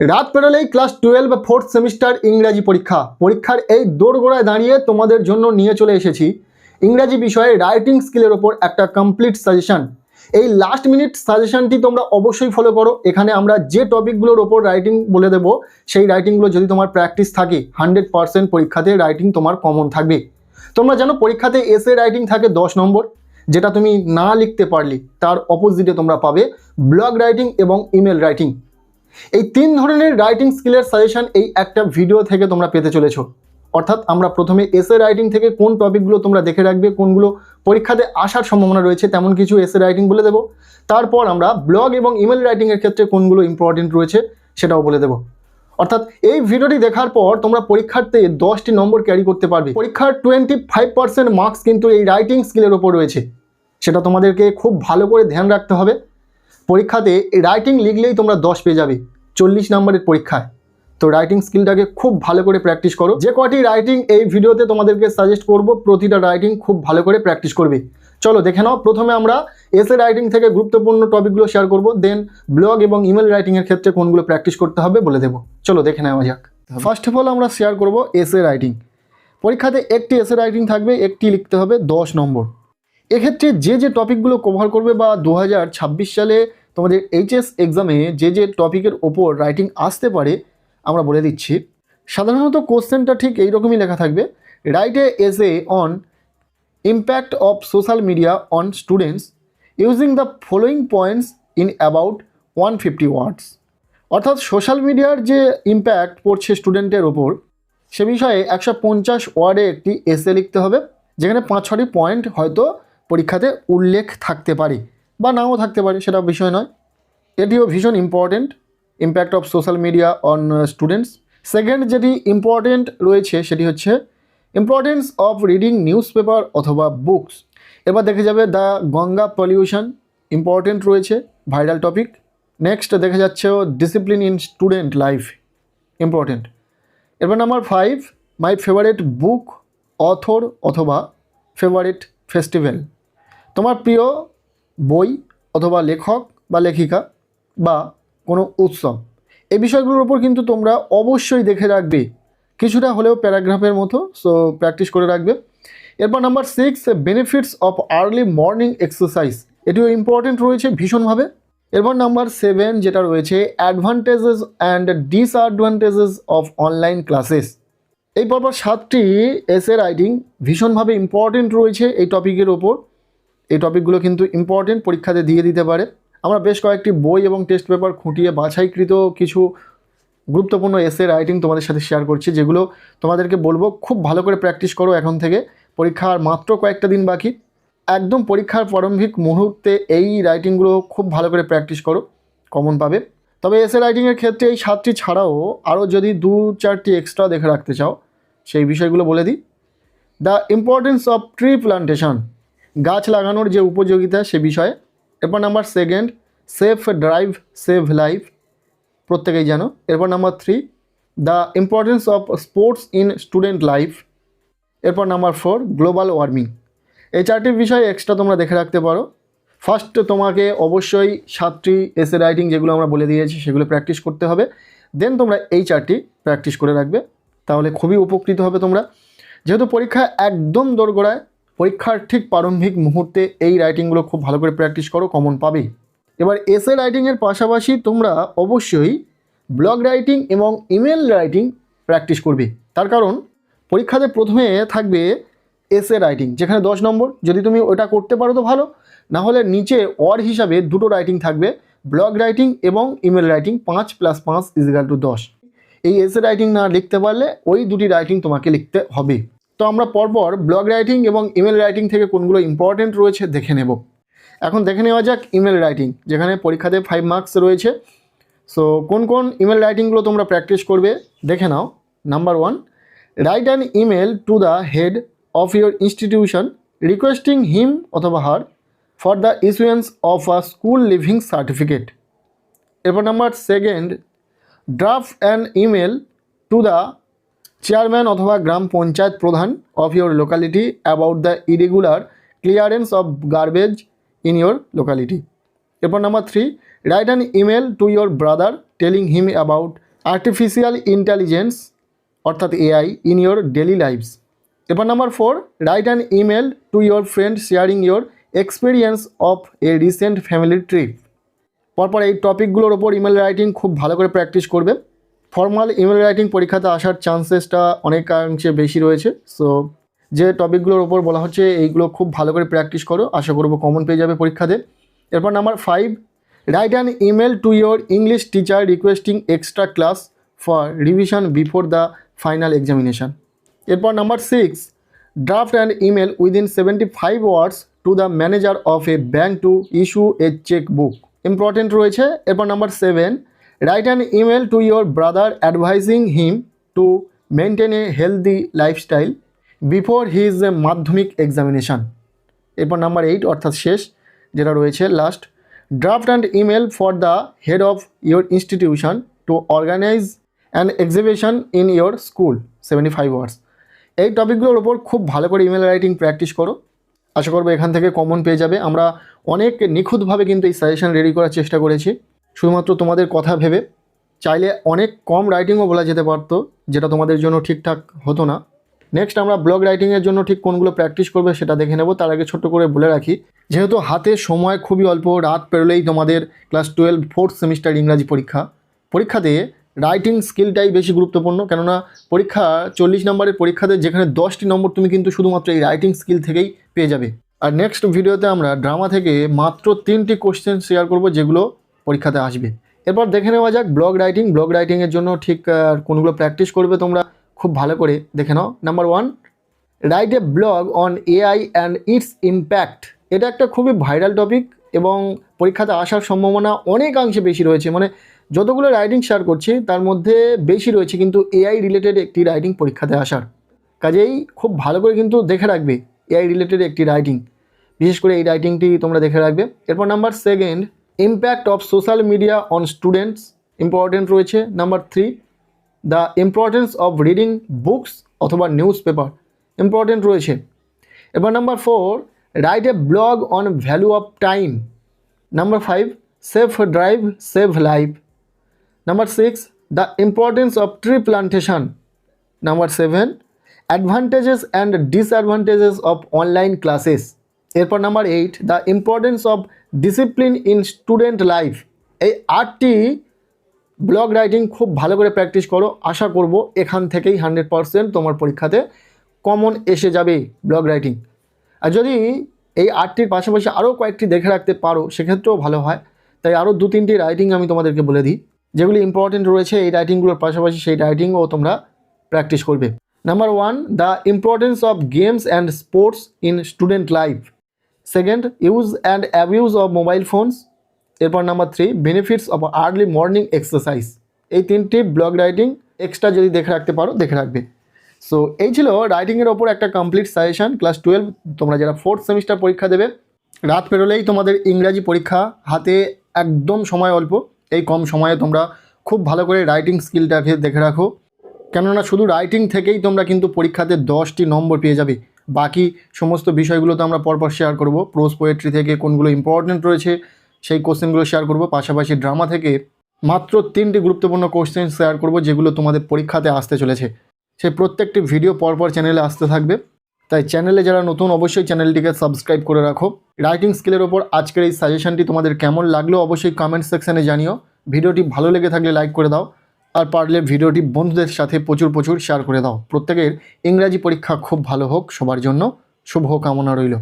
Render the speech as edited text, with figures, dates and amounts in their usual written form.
রাত পেরোলেই ক্লাস 12 বা 4th semester ইংরাজি পরীক্ষার এই দোরগোড়ায় দাঁড়িয়ে তোমাদের জন্য নিয়ে চলে এসেছি ইংরাজি বিষয়ে রাইটিং স্কিলের ওপর একটা কমপ্লিট সাজেশন। এই লাস্ট মিনিট সাজেশনটি তোমরা অবশ্যই ফলো করো। এখানে আমরা যে টপিকগুলোর ওপর রাইটিং বলে দেব সেই রাইটিংগুলো যদি তোমার প্র্যাকটিস থাকে 100% পরীক্ষাতে রাইটিং তোমার কমন থাকবে। তোমরা জানো পরীক্ষাতে এসে রাইটিং থাকে 10 নম্বর, যেটা তুমি না লিখতে পারলে তার অপোজিটে তোমরা পাবে ব্লগ রাইটিং এবং ইমেল রাইটিং। এই 3 ধরনের রাইটিং স্কিলের সাজেশন এই একটা ভিডিও থেকে তোমরা পেতে চলেছো। অর্থাৎ আমরা প্রথমে এসে রাইটিং থেকে কোন টপিকগুলো তোমরা দেখে রাখবে, কোনগুলো পরীক্ষাতে আসার সম্ভাবনা রয়েছে তেমন কিছু এসে রাইটিং বলে দেবো। তারপর আমরা ব্লগ এবং ইমেল রাইটিংয়ের ক্ষেত্রে কোনগুলো ইম্পর্টেন্ট রয়েছে সেটাও বলে দেবো। অর্থাৎ এই ভিডিওটি দেখার পর তোমরা পরীক্ষাতে 10টি নম্বর ক্যারি করতে পারবে। পরীক্ষার 25% মার্কস কিন্তু এই রাইটিং স্কিলের ওপর রয়েছে, সেটা তোমাদেরকে খুব ভালো করে ধ্যান রাখতে হবে। পরীক্ষাতে রাইটিং লিখলেই তোমরা 10 পেয়ে যাবে 40 নম্বরের পরীক্ষায়। তো রাইটিং স্কিলটাকে খুব ভালো করে প্র্যাকটিস করো। যে কটি রাইটিং এই ভিডিওতে তোমাদেরকে সাজেস্ট করব, প্রতিটা রাইটিং খুব ভালো করে প্র্যাকটিস করবে। চলো দেখে নাও। প্রথমে আমরা এসে রাইটিং থেকে গুরুত্বপূর্ণ টপিকগুলো শেয়ার করব, দেন ব্লগ এবং ইমেল রাইটিংয়ের ক্ষেত্রে কোনগুলো প্র্যাকটিস করতে হবে বলে দেবো। চলো দেখে নেওয়া যাক। ফার্স্ট অফ অল আমরা শেয়ার করব এসে রাইটিং। পরীক্ষাতে একটি এসে রাইটিং থাকবে, একটি লিখতে হবে 10 নম্বর। এক্ষেত্রে যে টপিকগুলো কভার করবে বা 2026 সালে তোমাদের এইচএস এক্সামে যে টপিকের ওপর রাইটিং আসতে পারে আমরা বলে দিচ্ছি। সাধারণত কোশ্চেনটা ঠিক এইরকমই লেখা থাকবে, write a essay on impact of social media on students using the following points in about 150 ওয়ার্ডস। অর্থাৎ সোশ্যাল মিডিয়ার যে ইম্প্যাক্ট পড়ছে স্টুডেন্টের ওপর সে বিষয়ে 150 ওয়ার্ডে একটি এসে লিখতে হবে, যেখানে 5-6টি পয়েন্ট হয়তো পরীক্ষাতে উল্লেখ থাকতে পারে বা নাও থাকতে পারে, সেটা বিষয় নয়। এটিও ভীষণ important, impact of social media on students. Second যেটি ইম্পর্টেন্ট রয়েছে সেটি হচ্ছে importance of reading newspaper অথবা বুকস। এবার দেখে যাবে দ্য গঙ্গা পলিউশন, ইম্পর্টেন্ট রয়েছে, ভাইরাল টপিক। নেক্সট দেখা যাচ্ছে discipline in student life, important. এবার number 5, my favourite book, author অথবা ফেভারিট ফেস্টিভ্যাল। তোমার প্রিয় বই অথবা লেখক বা লেখিকা বা কোনো উৎসব, এই বিষয়গুলোর ওপর কিন্তু তোমরা অবশ্যই দেখে রাখবে, কিছুটা হলেও প্যারাগ্রাফের মতো। সো প্র্যাকটিস করে রাখবে। এরপর number 6, benefits of early morning exercise, এটিও ইম্পর্টেন্ট রয়েছে ভীষণভাবে। এরপর নাম্বার 7 যেটা রয়েছে advantages and disadvantages of online classes. এই পরপর 7টি এসে রাইটিং ভীষণভাবে ইম্পর্টেন্ট রয়েছে এই টপিকের ওপর। এই টপিকগুলো কিন্তু ইম্পর্টেন্ট, পরীক্ষাতে দিয়ে দিতে পারে। আমরা বেশ কয়েকটি বই এবং টেস্ট পেপার খুঁটিয়ে বাছাইকৃত কিছু গুরুত্বপূর্ণ এসে রাইটিং তোমাদের সাথে শেয়ার করছি, যেগুলো তোমাদেরকে বলবো খুব ভালো করে প্র্যাকটিস করো। এখন থেকে পরীক্ষার মাত্র কয়েকটা দিন বাকি, একদম পরীক্ষার প্রারম্ভিক মুহূর্তে এই রাইটিংগুলো খুব ভালো করে প্র্যাকটিস করো, কমন পাবে। তবে এসে রাইটিংয়ের ক্ষেত্রে এই 7টি ছাড়াও আরও যদি 2-4টি এক্সট্রা দেখে রাখতে চাও সেই বিষয়গুলো বলে দিই। The importance of tree plantation, গাছ লাগানোর যে উপযোগিতা সে বিষয়ে। এরপর number 2, safe drive save life, প্রত্যেকেই জানো। এরপর number 3, the importance of sports in student life. এরপর নাম্বার 4, গ্লোবাল ওয়ার্মিং। এই 4টি বিষয় এক্সট্রা তোমরা দেখে রাখতে পারো। ফার্স্ট তোমাকে অবশ্যই 7টি এসে রাইটিং যেগুলো আমরা বলে দিয়েছি সেগুলো প্র্যাকটিস করতে হবে, দেন তোমরা এই 4টি প্র্যাকটিস করে রাখবে, তাহলে খুবই উপকৃত হবে তোমরা। যেহেতু পরীক্ষা একদম দোরগোড়ায়, পরীক্ষার ঠিক প্রারম্ভিক মুহূর্তে এই রাইটিংগুলো খুব ভালো করে প্র্যাকটিস করো, কমন পাবে। এবার এসে রাইটিংয়ের পাশাপাশি তোমরা অবশ্যই ব্লগ রাইটিং এবং ইমেল রাইটিং প্র্যাকটিস করবে। তার কারণ পরীক্ষাতে প্রথমে থাকবে এসে রাইটিং, যেখানে 10 নম্বর। যদি তুমি ওটা করতে পারো তো ভালো, না হলে নিচে অর হিসাবে 2টো রাইটিং থাকবে, ব্লগ রাইটিং এবং ইমেল রাইটিং। 5 + 5 = 10। এই এসে রাইটিং না লিখতে পারলে ওই 2টি রাইটিং তোমাকে লিখতে হবে। তো আমরা পরপর ব্লগ রাইটিং এবং ইমেল রাইটিং থেকে কোনগুলো ইম্পর্টেন্ট রয়েছে দেখে নেব। এখন দেখে নেওয়া যাক ইমেল রাইটিং, যেখানে পরীক্ষাতে 5 মার্কস রয়েছে। সো কোন ইমেল রাইটিংগুলো তোমরা প্র্যাকটিস করবে দেখে নাও। Number 1, write an email to the head of your institution requesting him অথবা her for the issuance of a school leaving certificate. এরপর number 2, draft an email to the chairman অথবা gram panchayat pradhan of your locality about the irregular clearance of garbage in your locality. এরপর number 3, write an email to your brother telling him about artificial intelligence অর্থাৎ AI in your daily lifes. এরপর number 4, write an email to your friend sharing your experience of a recent family trip. পরপর এই টপিকগুলোর ওপর email writing খুব ভালো করে practice করবে। ফর্মাল ইমেল রাইটিং পরীক্ষাতে আসার চান্সেসটা অনেকাংশে বেশি রয়েছে। সো যে টপিকগুলোর ওপর বলা হচ্ছে এইগুলো খুব ভালো করে প্র্যাকটিস করো, আশা করবো কমন পেয়ে যাবে পরীক্ষাতে। এরপর number 5, write an email to your English teacher requesting extra class for revision before the final examination. এরপর number 6, draft an email within 75 words to the manager of a bank to issue a cheque book. Important রয়েছে। এরপর number 7, write an email to your brother advising him to maintain a healthy lifestyle before his Madhyamik examination. এরপর number 8 অর্থাৎ শেষ যেটা রয়েছে last, draft and email for the head of your institution to organise an exhibition in your school 75 words. এই টপিকগুলোর ওপর খুব ভালো করে ইমেল রাইটিং প্র্যাকটিস করো, আশা করবো এখান থেকে কমন পেয়ে যাবে। আমরা অনেক নিখুঁতভাবে কিন্তু এই সাজেশন রেডি করার চেষ্টা করেছি, শুধুমাত্র তোমাদের কথা ভেবে। চাইলে অনেক কম রাইটিংও বলা যেতে পারতো, যেটা তোমাদের জন্য ঠিকঠাক হতো না। নেক্সট আমরা ব্লগ রাইটিংয়ের জন্য ঠিক কোনগুলো প্র্যাকটিস করবে সেটা দেখে নেব। তার আগে ছোট্ট করে বলে রাখি, যেহেতু হাতে সময় খুবই অল্প, রাত পেরোলেই তোমাদের ক্লাস 12 4th সেমিস্টার ইংরাজি পরীক্ষাতে রাইটিং স্কিলটাই বেশি গুরুত্বপূর্ণ। কেননা পরীক্ষা 40 নম্বরের পরীক্ষাতে যেখানে 10টি নম্বর তুমি কিন্তু শুধুমাত্র এই রাইটিং স্কিল থেকেই পেয়ে যাবে। আর নেক্সট ভিডিওতে আমরা ড্রামা থেকে মাত্র 3টি কোশ্চেন শেয়ার করব যেগুলো পরীক্ষাতে আসবে। এরপর দেখে নেওয়া যাক ব্লগ রাইটিংয়ের জন্য ঠিক কোনগুলো প্র্যাকটিস করবে তোমরা খুব ভালো করে দেখে নাও। Number 1, write a blog on AI and its impact. এটা একটা খুবই ভাইরাল টপিক এবং পরীক্ষাতে আসার সম্ভাবনা অনেকাংশে বেশি রয়েছে। মানে যতগুলো রাইটিং শেয়ার করছি তার মধ্যে বেশি রয়েছে কিন্তু এআই রিলেটেড একটি রাইটিং পরীক্ষাতে আসার। কাজেই খুব ভালো করে কিন্তু দেখে রাখবে এআই রিলেটেড একটি রাইটিং, বিশেষ করে এই রাইটিংটি তোমরা দেখে রাখবে। এরপর number 2, impact of social media on students, important রয়েছে। Number 3, the importance of reading books অথবা নিউজ পেপার, ইম্পর্টেন্ট রয়েছে। এবার number 4, write a blog on value of time. Number 5, safe drive save life. Number 6, the importance of tree plantation. Number 7, advantages and disadvantages of online classes. এরপর number 8, the importance of discipline in student life. এই 8টি blog writing খুব ভালো করে practice করো, আশা করব এখান থেকেই 100% তোমার পরীক্ষাতে কমন এসে যাবে ব্লগ রাইটিং। আর যদি এই 8টির পাশাপাশি আরও কয়েকটি দেখে রাখতে পারো সেক্ষেত্রেও ভালো হয়। তাই আরও 2-3টি রাইটিং আমি তোমাদেরকে বলে দিই যেগুলি ইম্পর্টেন্ট রয়েছে। এই রাইটিংগুলোর পাশাপাশি সেই রাইটিংও তোমরা প্র্যাকটিস করবে। Number 1, the importance of games and sports in student life. Second, use and abuse of mobile phones. এরপর number 3, benefits of early morning exercise. এই 3টি ব্লগ রাইটিং এক্সট্রা যদি দেখে রাখতে পারো দেখে রাখবে। সো এই ছিল রাইটিংয়ের ওপর একটা কমপ্লিট সাজেশন। ক্লাস 12 তোমরা যারা 4th সেমিস্টার পরীক্ষা দেবে, রাত পেরোলেই তোমাদের ইংরাজি পরীক্ষা, হাতে একদম সময় অল্প। এই কম সময়ে তোমরা খুব ভালো করে রাইটিং স্কিলটাকে দেখে রাখো, কেননা শুধু রাইটিং থেকেই তোমরা কিন্তু পরীক্ষাতে 10টি নম্বর পেয়ে যাবে। বাকি সমস্ত বিষয়গুলো তো আমরা পরপর শেয়ার করব। প্রোজ পোয়েট্রি থেকে কোনগুলো ইম্পর্টেন্ট রয়েছে সেই কোশ্চেনগুলো শেয়ার করব, পাশাপাশি ড্রামা থেকে মাত্র 3টি গুরুত্বপূর্ণ কোশ্চেন শেয়ার করব যেগুলো তোমাদের পরীক্ষাতে আসতে চলেছে। সেই প্রত্যেকটি ভিডিও পরপর চ্যানেলে আসতে থাকবে। তাই চ্যানেলে যারা নতুন অবশ্যই চ্যানেলটিকে সাবস্ক্রাইব করে রাখো। রাইটিং স্কিলের ওপর আজকের এই সাজেশনটি তোমাদের কেমন লাগলো অবশ্যই কমেন্ট সেকশানে জানিও। ভিডিওটি ভালো লেগে থাকলে লাইক করে দাও, আর পারলে ভিডিওটি বন্ধুদের সাথে প্রচুর শেয়ার করে দাও। প্রত্যেকের ইংরাজি পরীক্ষা খুব ভালো হোক, সবার জন্য শুভ কামনা রইল।